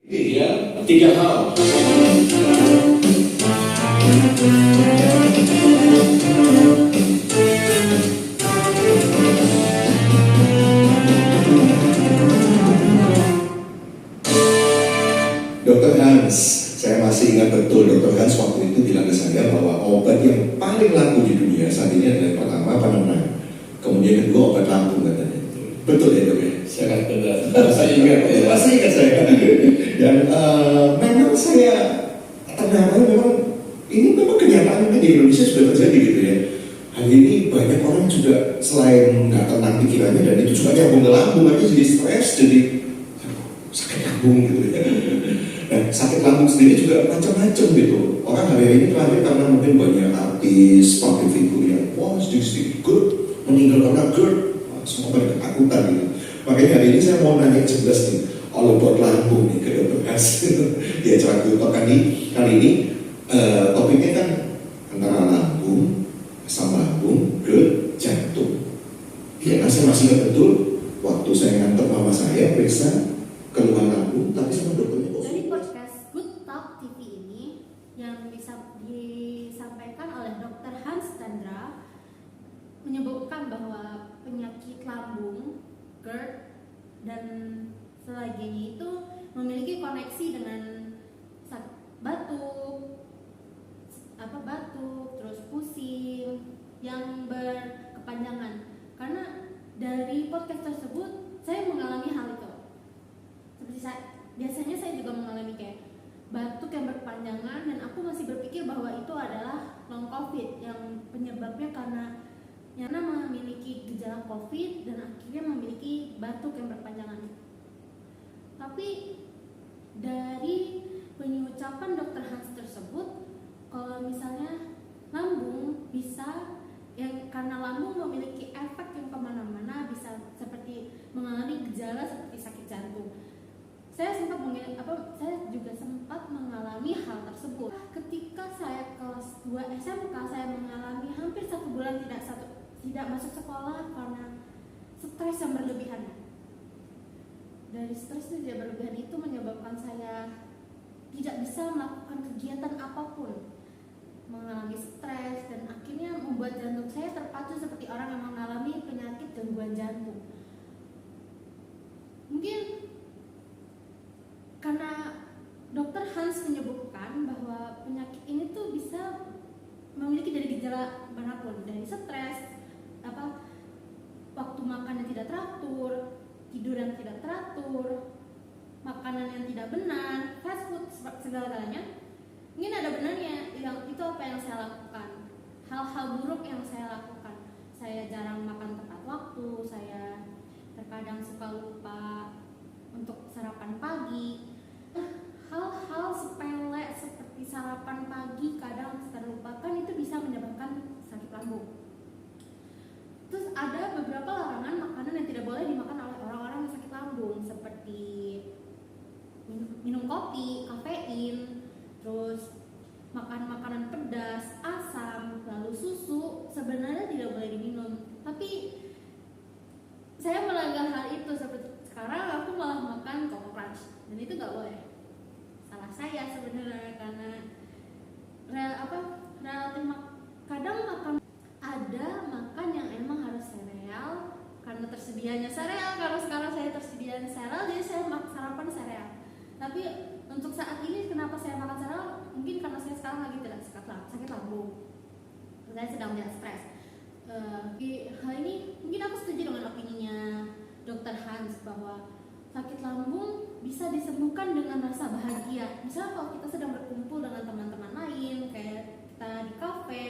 Ya, tiga hal. Dr. Hans, saya masih ingat betul Dr. Hans waktu itu bilang ke saya bahwa obat yang paling laku di dunia saat ini adalah pertama penenang, kemudian kedua obat lambung katanya. Betul ya dok ya? Sangat benar. Masih ingat ya. Masih ingat saya. Dan memang saya ternyata memang ini memang kenyataan di Indonesia sudah terjadi gitu ya. Hari ini banyak orang juga selain nggak tenang pikirannya dan itu juga nyambung ke lambung aja jadi stres, jadi sakit lambung gitu ya. Nah, sakit lambung sendiri juga macam-macam gitu. Orang hari ini terakhir karena mungkin banyak artis, public figure yang wah sedikit GERD, meninggal karena GERD, semua pada ketakutan gitu. Makanya hari ini saya mau nanya jelas nih, all about lambung nih ke Dr. Hans di acara Kultur kali ini topiknya kan antara lambung, asam lambung, ke jantung. Ya, saya masih ingat betul waktu saya nganter mama saya periksa keluhan lambung, tapi sama dokternya kok. Dari podcast Good Talk TV ini yang disampaikan oleh Dr. Hans Chandra menyebutkan bahwa penyakit lambung, GERD, dan sebagainya itu memiliki koneksi dengan batuk, terus pusing yang berkepanjangan. Karena dari podcast tersebut saya mengalami hal itu. Seperti biasanya saya juga mengalami kayak batuk yang berkepanjangan dan aku masih berpikir bahwa itu adalah long covid yang penyebabnya karena memiliki gejala covid dan akhirnya memiliki batuk yang berkepanjangan. Tapi dari pengucapan Dr. Hans tersebut, kalau misalnya lambung bisa karena lambung memiliki efek yang kemana-mana, bisa seperti mengalami gejala seperti sakit jantung. Saya juga sempat mengalami hal tersebut. Ketika saya kelas 2 SMK, saya mengalami hampir 1 bulan tidak masuk sekolah karena stres yang berlebihan. Dari stres yang tidak berlebihan itu menyebabkan saya tidak bisa melakukan kegiatan apapun, mengalami stres dan akhirnya membuat jantung saya terpacu seperti orang yang mengalami penyakit gangguan jantung. Mungkin karena Dr. Hans menyebutkan bahwa penyakit ini tuh bisa memiliki dari gejala manapun, dari stres, waktu makan yang tidak teratur, tidur yang tidak teratur, makanan yang tidak benar, fast food, segala-galanya. Mungkin ada benarnya, itu apa yang saya lakukan, hal-hal buruk yang saya lakukan. Saya jarang makan tepat waktu, saya terkadang suka lupa untuk sarapan pagi. Hal-hal sepele seperti sarapan pagi kadang terlupakan, itu bisa menyebabkan sakit lambung. Terus ada beberapa larangan makanan yang tidak boleh dimakan oleh orang-orang yang sakit lambung, seperti minum kopi, kafein, terus makan makanan pedas, asam, lalu susu sebenarnya tidak boleh diminum. Tapi saya melanggar hal itu. Seperti sekarang aku malah makan Coco Crunch dan itu nggak boleh. Salah saya sebenarnya karena relatif kadang makan yang emang harus sereal karena tersedianya sereal. Kalau sekarang saya tersedianya sereal, jadi saya sarapan sereal. Tapi untuk saat ini kenapa saya makan sereal? Mungkin karena saya sekarang lagi tidak sakit lambung. Saya sedang tidak stres. Hal ini mungkin aku setuju dengan opininya Dr. Hans bahwa sakit lambung bisa disembuhkan dengan rasa bahagia. Misalnya kalau kita sedang berkumpul dengan teman-teman lain, kayak kita di kafe,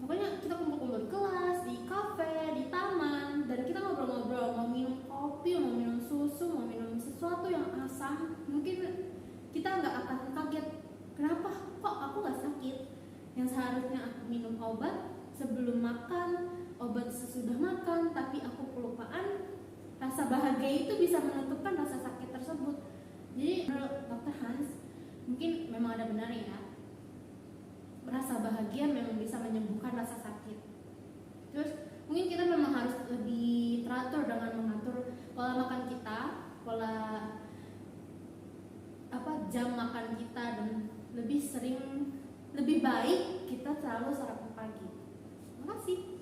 pokoknya kita kumpul di kelas, di kafe, di taman, dan kita ngobrol-ngobrol, mau minum kopi, mau minum susu, mau minum sesuatu yang asam, mungkin kita nggak akan kaget, kenapa kok aku nggak sakit? Yang seharusnya aku minum obat sebelum makan, obat sesudah makan, tapi aku kelupaan. Rasa bahagia itu bisa menentukan rasa sakit tersebut. Jadi menurut Dr. Hans, mungkin memang ada benarnya ya, rasa bahagia memang bisa menyembuhkan rasa sakit. Terus mungkin kita memang harus lebih teratur dengan mengatur pola makan kita, pola lebih baik kita selalu sarapan pagi. Terima kasih.